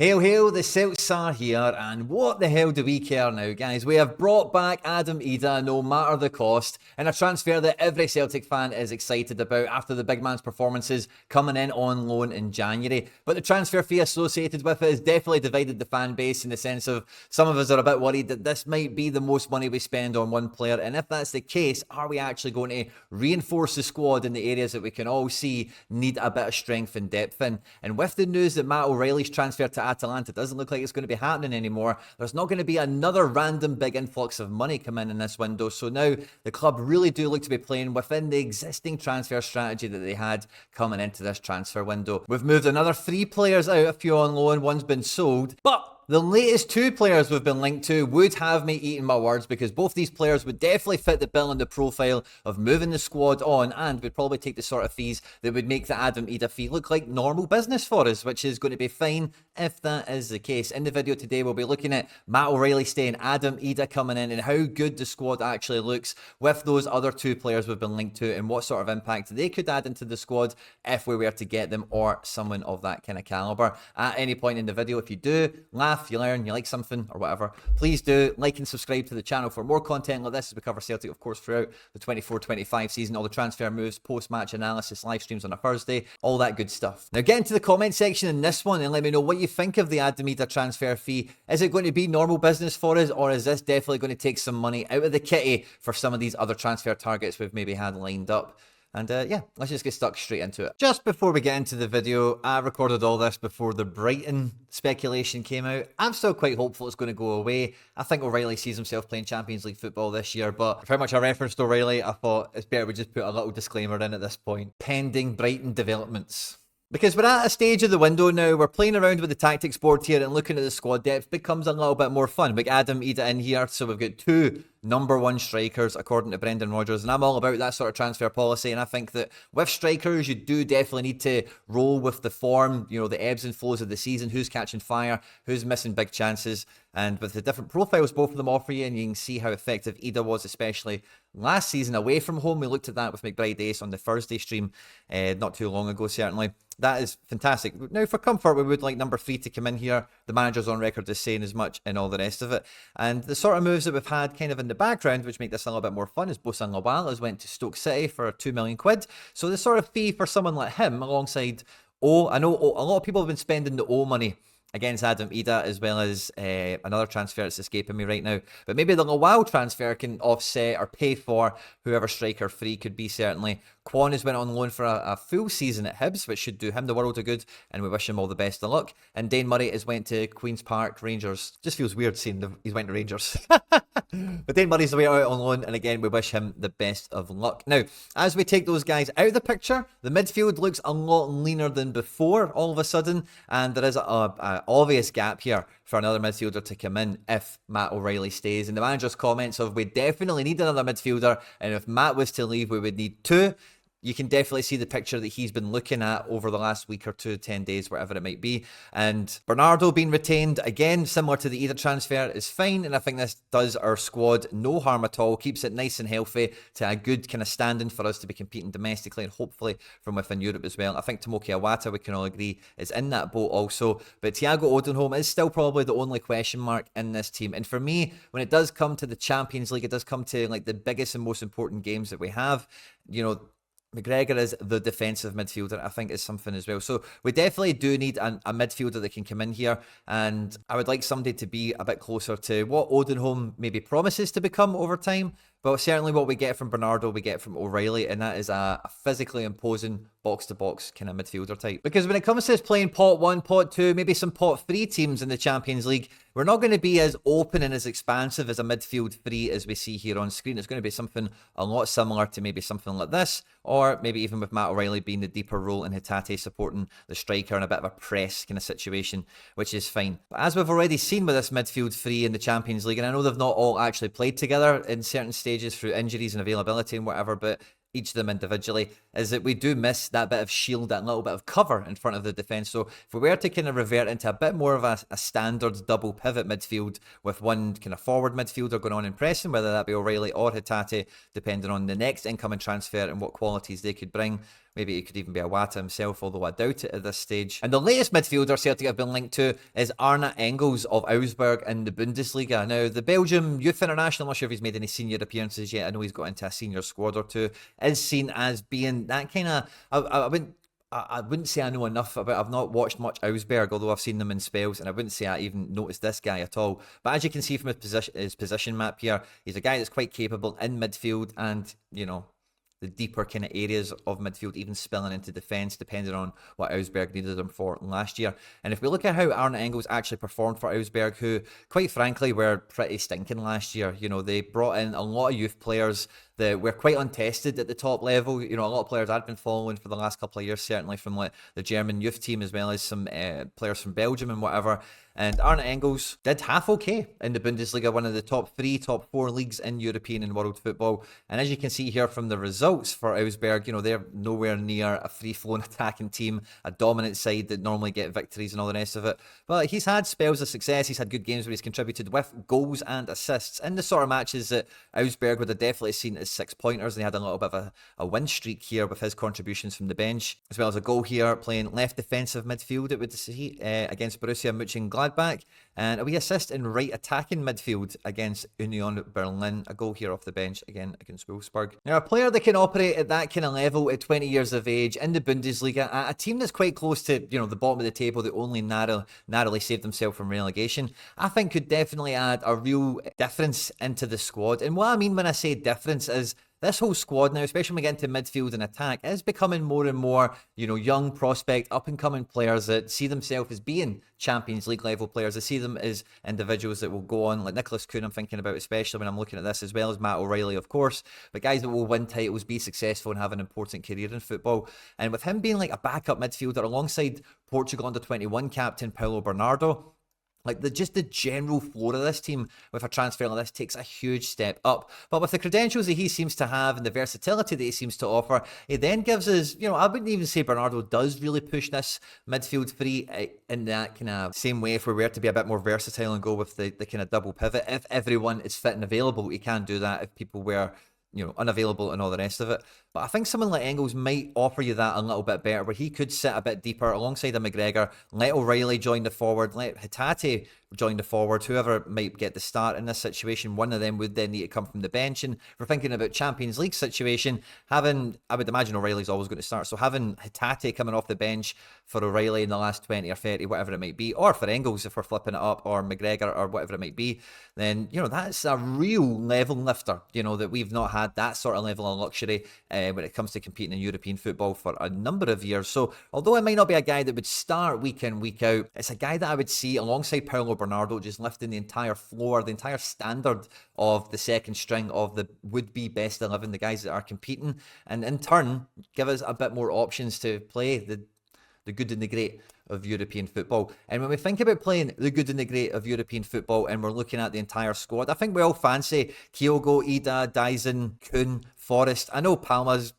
Hail, hail, the Celts are here, and what the hell do we care now, guys? We have brought back Adam Idah, no matter the cost, in a transfer that every Celtic fan is excited about after the big man's performances coming in on loan in January. But the transfer fee associated with it has definitely divided the fan base in the sense of some of us are a bit worried that this might be the most money we spend on one player, and if that's the case, are we actually going to reinforce the squad in the areas that we can all see need a bit of strength and depth in? And with the news that Matt O'Reilly's transfer to Atalanta doesn't look like it's going to be happening anymore, there's not going to be another random big influx of money come in this window. So now the club really do look to be playing within the existing transfer strategy that they had coming into this transfer window. We've moved another 3 players out, a few on loan, one's been sold, but the latest 2 players we've been linked to would have me eating my words, because both these players would definitely fit the bill and the profile of moving the squad on, and would probably take the sort of fees that would make the Adam Idah fee look like normal business for us, which is going to be fine if that is the case. In the video today, we'll be looking at Matt O'Reilly staying, Adam Idah coming in, and how good the squad actually looks with those other 2 players we've been linked to, and what sort of impact they could add into the squad if we were to get them, or someone of that kind of caliber. At any point in the video, if you do laugh, you learn, you like something or whatever, please do like and subscribe to the channel for more content like this as we cover Celtic, of course, throughout the 24-25 season, all the transfer moves, post-match analysis, live streams on a Thursday, all that good stuff. Now get into the comment section in this one and let me know what you think of the Adam Idah transfer fee. Is it going to be normal business for us, or is this definitely going to take some money out of the kitty for some of these other transfer targets we've maybe had lined up? And yeah, let's just get stuck straight into it. Just before we get into the video, I recorded all this before the Brighton speculation came out. I'm still quite hopeful it's going to go away. I think O'Reilly sees himself playing Champions League football this year, but pretty much I referenced O'Reilly. I thought it's better we just put a little disclaimer in at this point. Pending Brighton developments. Because we're at a stage of the window now, we're playing around with the tactics board here, and looking at the squad depth becomes a little bit more fun. We've got Adam Idah in here, so we've got 2 #1 strikers according to Brendan Rodgers, and I'm all about that sort of transfer policy, and I think that with strikers you do definitely need to roll with the form, you know, the ebbs and flows of the season, who's catching fire, who's missing big chances, and with the different profiles both of them offer you, and you can see how effective Idah was, especially last season away from home. We looked at that with McBride Ace on the Thursday stream not too long ago, certainly. That is fantastic. Now, for comfort, we would like number 3 to come in here. The manager's on record as saying as much, and all the rest of it. And the sort of moves that we've had kind of in the background, which make this a little bit more fun, is Bosan Lawal has went to Stoke City for £2 million. So the sort of fee for someone like him, alongside I know a lot of people have been spending the O money against Adam Idah, as well as another transfer that's escaping me right now. But maybe the Lawal transfer can offset or pay for whoever striker 3 could be, certainly. Kwon has went on loan for a full season at Hibs, which should do him the world of good, and we wish him all the best of luck. And Dane Murray has went to Queen's Park Rangers. Just feels weird saying he's went to Rangers. But Dane Murray's away out on loan, and again, we wish him the best of luck. Now, as we take those guys out of the picture, the midfield looks a lot leaner than before, all of a sudden, and there is an obvious gap here for another midfielder to come in if Matt O'Reilly stays. And the manager's comments of, we definitely need another midfielder, and if Matt was to leave, we would need 2. You can definitely see the picture that he's been looking at over the last week or 2, 10 days, whatever it might be. And Bernardo being retained, again, similar to the Idah transfer, is fine. And I think this does our squad no harm at all. Keeps it nice and healthy to a good kind of standing for us to be competing domestically, and hopefully from within Europe as well. I think Tomoki Iwata, we can all agree, is in that boat also. But Thiago Odenholm is still probably the only question mark in this team. And for me, when it does come to the Champions League, it does come to like the biggest and most important games that we have, you know, McGregor is the defensive midfielder, I think, is something as well. So we definitely do need a midfielder that can come in here, and I would like somebody to be a bit closer to what Odenholm maybe promises to become over time, but certainly what we get from Bernardo, we get from O'Reilly, and that is a physically imposing box-to-box kind of midfielder type. Because when it comes to us playing pot 1, pot 2, maybe some pot 3 teams in the Champions League, we're not going to be as open and as expansive as a midfield 3 as we see here on screen. It's going to be something a lot similar to maybe something like this, or maybe even with Matt O'Reilly being the deeper role and Hatate supporting the striker in a bit of a press kind of situation, which is fine. But as we've already seen with this midfield 3 in the Champions League, and I know they've not all actually played together in certain stages through injuries and availability and whatever, but each of them individually, is that we do miss that bit of shield, that little bit of cover in front of the defence. So if we were to kind of revert into a bit more of a standard double pivot midfield with one kind of forward midfielder going on and pressing, whether that be O'Reilly or Hatate, depending on the next incoming transfer and what qualities they could bring, Maybe it could even be Iwata himself, although I doubt it at this stage. And the latest midfielder Celtic have been linked to is Arne Engels of Augsburg in the Bundesliga. Now, the Belgium youth international, I'm not sure if he's made any senior appearances yet. I know he's got into a senior squad or two, is seen as being that kind of, I wouldn't say I know enough about. I've not watched much Augsburg, although I've seen them in spells, and I wouldn't say I even noticed this guy at all. But as you can see from his position map here, he's a guy that's quite capable in midfield, and the deeper kind of areas of midfield, even spilling into defence, depending on what Augsburg needed them for last year. And if we look at how Arne Engels actually performed for Augsburg, who, quite frankly, were pretty stinking last year. They brought in a lot of youth players that were quite untested at the top level. A lot of players I'd been following for the last couple of years, certainly from like the German youth team, as well as some players from Belgium and whatever. And Arne Engels did half okay in the Bundesliga, one of the top 3, top 4 leagues in European and world football. And as you can see here from the results for Augsburg, they're nowhere near a free-flowing attacking team, a dominant side that normally get victories and all the rest of it. But he's had spells of success. He's had good games where he's contributed with goals and assists in the sort of matches that Augsburg would have definitely seen as 6-pointers. They had a little bit of a win streak here with his contributions from the bench, as well as a goal here playing left defensive midfield, it would see, against Borussia Mönchengladbach. And a wee assist in right attacking midfield against Union Berlin. A goal here off the bench again against Wolfsburg. Now, a player that can operate at that kind of level at 20 years of age in the Bundesliga, a team that's quite close to the bottom of the table, that only narrowly saved themselves from relegation, I think could definitely add a real difference into the squad. And what I mean when I say difference is this whole squad now, especially when we get into midfield and attack, is becoming more and more, young prospect, up-and-coming players that see themselves as being Champions League level players. I see them as individuals that will go on, like Nicholas Kuhn I'm thinking about, especially when I'm looking at this, as well as Matt O'Reilly, of course, but guys that will win titles, be successful, and have an important career in football. And with him being like a backup midfielder alongside Portugal under-21 captain Paulo Bernardo, like just the general floor of this team with a transfer like this takes a huge step up. But with the credentials that he seems to have and the versatility that he seems to offer, it then gives us, I wouldn't even say Bernardo does really push this midfield three in that kind of same way. If we were to be a bit more versatile and go with the kind of double pivot, if everyone is fit and available, he can do that. If people were unavailable and all the rest of it. But I think someone like Engels might offer you that a little bit better, where he could sit a bit deeper alongside a McGregor, let O'Reilly join the forward, let Hatate join the forward, whoever might get the start in this situation. One of them would then need to come from the bench. And if we're thinking about Champions League situation, I would imagine O'Reilly's always going to start. So having Hatate coming off the bench for O'Reilly in the last 20 or 30, whatever it might be, or for Engels if we're flipping it up, or McGregor or whatever it might be, then, that's a real level lifter, that we've not had that sort of level of luxury when it comes to competing in European football for a number of years. So although it might not be a guy that would start week in, week out, it's a guy that I would see alongside Paulo Bernardo, just lifting the entire floor, the entire standard of the second string of the would-be best 11, the guys that are competing, and in turn give us a bit more options to play the good and the great of European football. And when we think about playing the good and the great of European football and we're looking at the entire squad, I think we all fancy Kyogo, Idah, Dyson, Kuhn, Forrest. I know Palma's,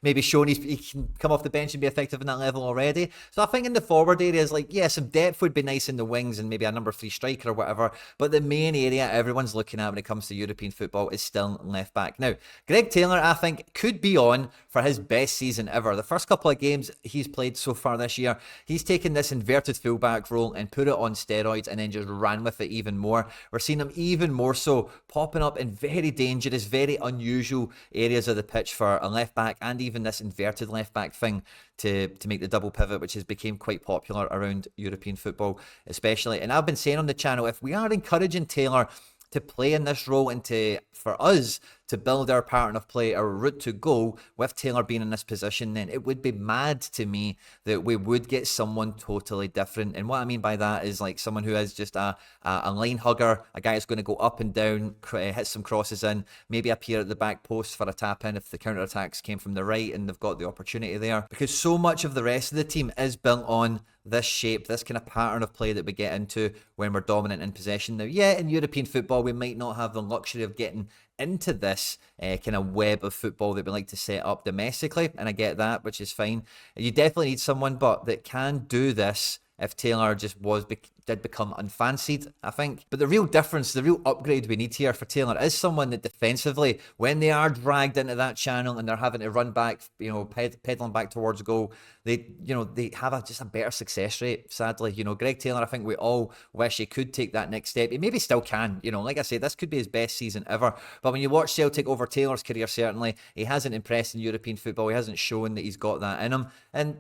maybe shown he can come off the bench and be effective in that level already. So I think in the forward areas, some depth would be nice in the wings and maybe a number 3 striker or whatever. But the main area everyone's looking at when it comes to European football is still left back. Now, Greg Taylor, I think, could be on for his best season ever. The first couple of games he's played so far this year, he's taken this inverted fullback role and put it on steroids and then just ran with it even more. We're seeing him even more so popping up in very dangerous, very unusual areas of the pitch for a left back, and even this inverted left back thing to make the double pivot, which has become quite popular around European football especially. And I've been saying on the channel, if we are encouraging Taylor to play in this role and for us to build our pattern of play, our route to goal with Taylor being in this position, then it would be mad to me that we would get someone totally different. And what I mean by that is someone who is just a line hugger, a guy that's going to go up and down, hit some crosses in, maybe appear at the back post for a tap in if the counter attacks came from the right and they've got the opportunity there. Because so much of the rest of the team is built on this shape, this kind of pattern of play that we get into when we're dominant in possession. Now, yeah, in European football, we might not have the luxury of getting into this kind of web of football that we like to set up domestically, and I get that, which is fine. You definitely need someone that can do this if Taylor just did become unfancied, I think. But the real difference, the real upgrade we need here for Taylor is someone that defensively, when they are dragged into that channel and they're having to run back, pedaling back towards goal, they have just a better success rate, sadly. Greg Taylor, I think we all wish he could take that next step. He maybe still can, like I say, this could be his best season ever. But when you watch Celtic over Taylor's career, certainly, he hasn't impressed in European football. He hasn't shown that he's got that in him. And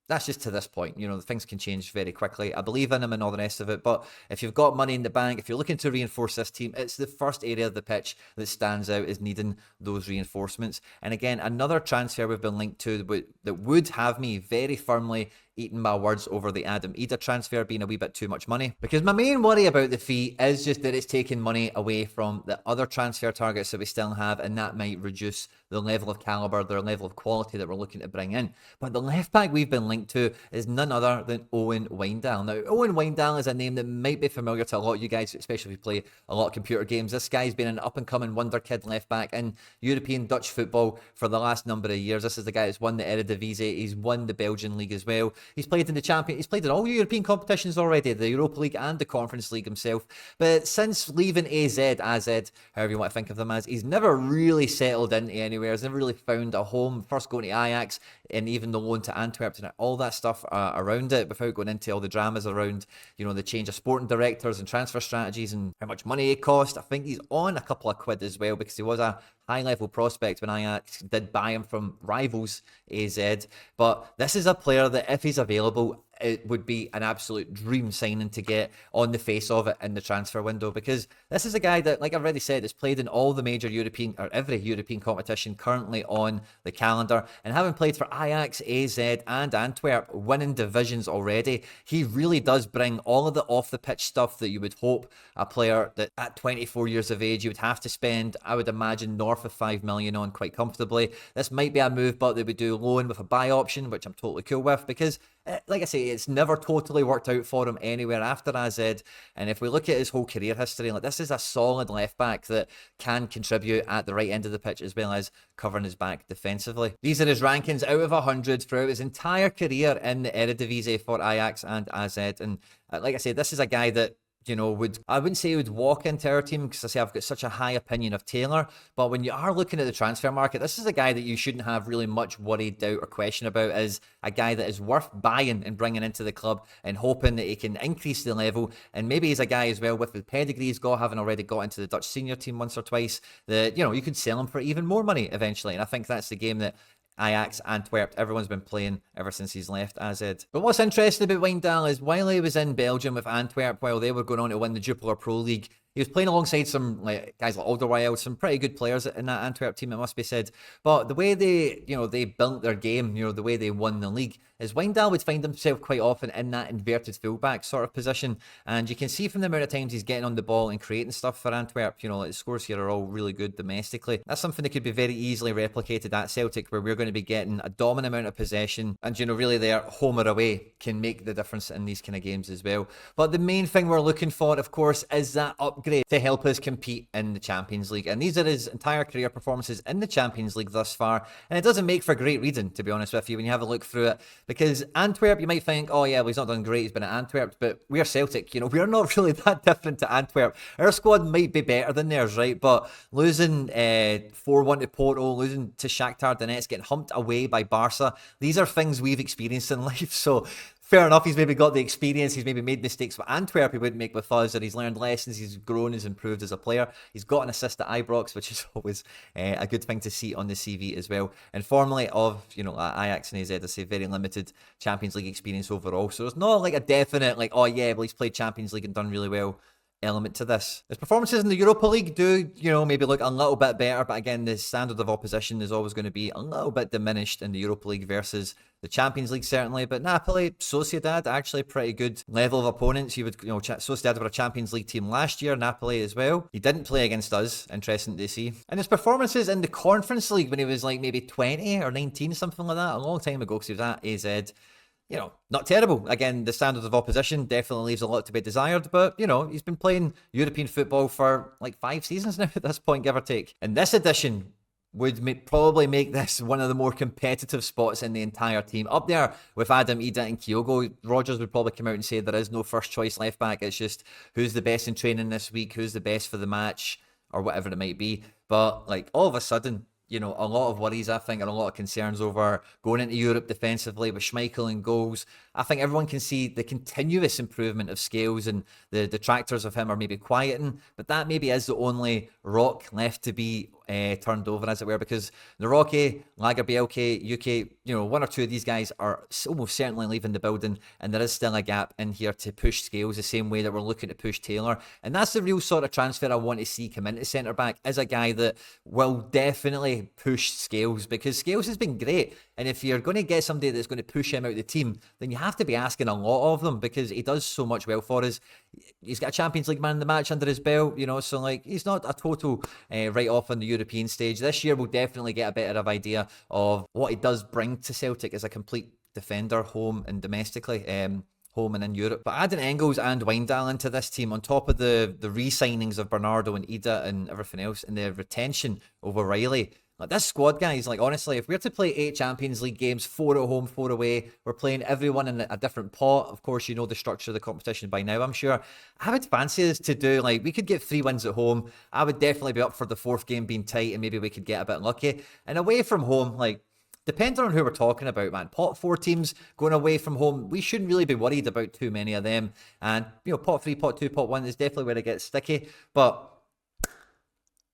that's just to this point. Things can change very quickly. I believe in him and all the rest of it. But if you've got money in the bank, if you're looking to reinforce this team, it's the first area of the pitch that stands out as needing those reinforcements. And again, another transfer we've been linked to that would have me very firmly eating my words over the Adam Idah transfer being a wee bit too much money. Because my main worry about the fee is just that it's taking money away from the other transfer targets that we still have, and that might reduce the level of calibre, the level of quality that we're looking to bring in. But the left back we've been linked to is none other than Owen Wijndal. Now, Owen Wijndal is a name that might be familiar to a lot of you guys, especially if you play a lot of computer games. This guy's been an up-and-coming wonder kid left back in European Dutch football for the last number of years. This is the guy that's won the Eredivisie. He's won the Belgian league as well. He's played in the Champions. He's played in all European competitions already, the Europa League and the Conference League himself. But since leaving AZ, however you want to think of them as, he's never really settled into anywhere. He's never really found a home. First going to Ajax and even the loan to Antwerp and all that stuff around it, without going into all the dramas around, the change of sporting directors and transfer strategies and how much money it cost. I think he's on a couple of quid as well, because he was a high-level prospect when Ajax did buy him from rivals AZ. But this is a player that, if he's available, it would be an absolute dream signing to get on the face of it in the transfer window, because this is a guy that, like I've already said, has played in all the major European, or every European competition currently on the calendar, and having played for Ajax, AZ and Antwerp, winning divisions already, he really does bring all of the off-the-pitch stuff that you would hope a player that at 24 years of age you would have to spend, I would imagine, north of 5 million on quite comfortably. This might be a move, but they would do loan with a buy option, which I'm totally cool with, because like I say, it's never totally worked out for him anywhere after AZ. And if we look at his whole career history, this is a solid left back that can contribute at the right end of the pitch as well as covering his back defensively. These are his rankings out of 100 throughout his entire career in the Eredivisie for Ajax and AZ. And like I say, this is a guy that I wouldn't say he would walk into our team, because I say I've got such a high opinion of Taylor. But when you are looking at the transfer market, this is a guy that you shouldn't have really much worry, doubt or question about, as a guy that is worth buying and bringing into the club and hoping that he can increase the level. And maybe he's a guy as well with the pedigree he's got, having already got into the Dutch senior team once or twice, that, you could sell him for even more money eventually. And I think that's the game that Ajax, Antwerp, everyone's been playing ever since he's left AZ. But what's interesting about Wijndal is, while he was in Belgium with Antwerp, while they were going on to win the Jupiler Pro League, he was playing alongside some guys like Alderweireld, some pretty good players in that Antwerp team, it must be said. But the way they built their game, the way they won the league, is Wijndal would find himself quite often in that inverted fullback sort of position. And you can see from the amount of times he's getting on the ball and creating stuff for Antwerp, the scores here are all really good domestically. That's something that could be very easily replicated at Celtic, where we're going to be getting a dominant amount of possession. And, really their home or away can make the difference in these kind of games as well. But the main thing we're looking for, of course, is that upgrade to help us compete in the Champions League. And these are his entire career performances in the Champions League thus far. And it doesn't make for great reading, to be honest with you, when you have a look through it. Because Antwerp, you might think, oh yeah, well, he's not done great, he's been at Antwerp, but we're Celtic, we're not really that different to Antwerp. Our squad might be better than theirs, right? But losing 4-1 to Porto, losing to Shakhtar Donetsk, getting humped away by Barca, these are things we've experienced in life. So fair enough, he's maybe got the experience, he's maybe made mistakes with Antwerp he wouldn't make with us, or he's learned lessons, he's grown, he's improved as a player. He's got an assist at Ibrox, which is always a good thing to see on the CV as well. And formerly of, Ajax and AZ, I say very limited Champions League experience overall. So it's not like a definite, oh yeah, well, he's played Champions League and done really well element to this. His performances in the Europa League do, maybe look a little bit better, but again, the standard of opposition is always going to be a little bit diminished in the Europa League versus the Champions League, certainly. But Napoli, Sociedad, actually pretty good level of opponents. You would, Sociedad were a Champions League team last year, Napoli as well. He didn't play against us, interesting to see. And his performances in the Conference League when he was maybe 20 or 19, something like that, a long time ago, because he was at AZ. Not terrible. Again, the standards of opposition definitely leaves a lot to be desired, but, he's been playing European football for 5 seasons now at this point, give or take. In this edition, would probably make this one of the more competitive spots in the entire team. Up there with Adam Idah and Kyogo. Rodgers would probably come out and say there is no first choice left back. It's just who's the best in training this week, who's the best for the match, or whatever it might be. But like all of a sudden, you know, a lot of worries, I think, and a lot of concerns over going into Europe defensively with Schmeichel and goals. I think everyone can see the continuous improvement of Scales, and the detractors of him are maybe quieting, but that maybe is the only rock left to be turned over, as it were, because Naroki, Lagerbielke, UK, you know, one or two of these guys are almost certainly leaving the building, and there is still a gap in here to push Scales the same way that we're looking to push Taylor. And that's the real sort of transfer I want to see come into centre-back, is a guy that will definitely push Scales, because Scales has been great. And if you're going to get somebody that's going to push him out of the team, then you have to be asking a lot of them, because he does so much well for us. He's got a Champions League man of the match under his belt, you know, so like he's not a total write-off on the European stage. This year we'll definitely get a better of idea of what he does bring to Celtic as a complete defender, home and domestically. Home and in Europe. But adding Engels and Wijndal into this team, on top of the re-signings of Bernardo and Idah and everything else, and the retention of O'Reilly, like this squad, guys, like honestly, if we're to play 8 Champions League games, 4 at home, 4 away, we're playing everyone in a different pot. Of course, you know the structure of the competition by now, I'm sure. I would fancy us to do, like, we could get 3 wins at home. I would definitely be up for the 4th game being tight, and maybe we could get a bit lucky. And away from home, like, depending on who we're talking about, man, pot 4 teams going away from home, we shouldn't really be worried about too many of them. And, you know, pot 3, pot 2, pot 1 is definitely where it gets sticky. But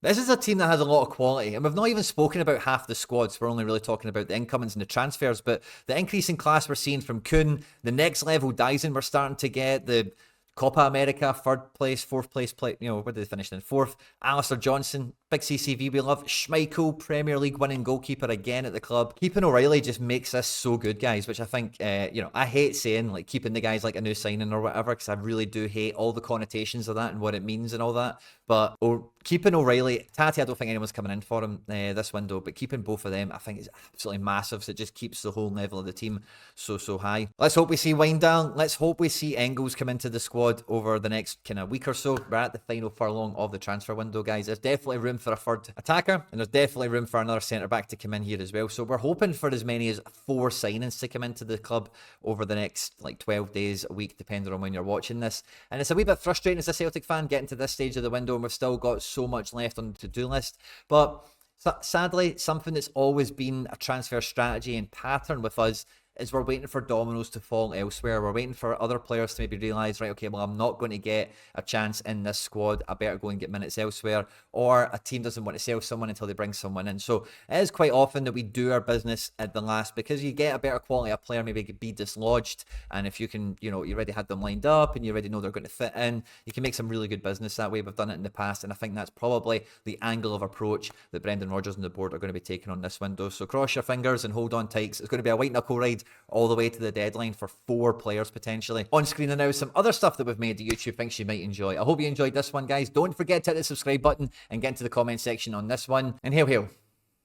this is a team that has a lot of quality, and we've not even spoken about half the squads. We're only really talking about the incomings and the transfers, but the increase in class we're seeing from Kuhn, the next level Dyson we're starting to get, the Copa America, 3rd place, 4th place, you know, where did they finish in? 4th. Alistair Johnson, big CCV we love. Schmeichel, Premier League winning goalkeeper again at the club. Keeping O'Reilly just makes this so good, guys, which I think, you know, I hate saying, like, keeping the guys like a new signing or whatever, because I really do hate all the connotations of that and what it means and all that. But keeping O'Reilly, Tati, I don't think anyone's coming in for him this window, but keeping both of them, I think is absolutely massive. So it just keeps the whole level of the team so high. Let's hope we see Wijndal. Let's hope we see Engels come into the squad over the next kind of week or so. We're at the final furlong of the transfer window, guys. There's definitely room for a 3rd attacker, and there's definitely room for another centre-back to come in here as well. So we're hoping for as many as 4 signings to come into the club over the next, like, 12 days, a week, depending on when you're watching this. And it's a wee bit frustrating as a Celtic fan getting to this stage of the window, and we've still got so much left on the to-do list. But sadly, something that's always been a transfer strategy and pattern with us is we're waiting for dominoes to fall elsewhere. We're waiting for other players to maybe realise, right, okay, well, I'm not going to get a chance in this squad. I better go and get minutes elsewhere. Or a team doesn't want to sell someone until they bring someone in. So it is quite often that we do our business at the last, because you get a better quality of player, maybe be dislodged. And if you can, you know, you already had them lined up and you already know they're going to fit in, you can make some really good business that way. We've done it in the past, and I think that's probably the angle of approach that Brendan Rodgers and the board are going to be taking on this window. So cross your fingers and hold on tight. It's going to be a white knuckle ride all the way to the deadline for 4 players potentially. On screen and now some other stuff that we've made that YouTube thinks you might enjoy. I hope you enjoyed this one, guys. Don't forget to hit the subscribe button and get into the comment section on this one. And hail, hail.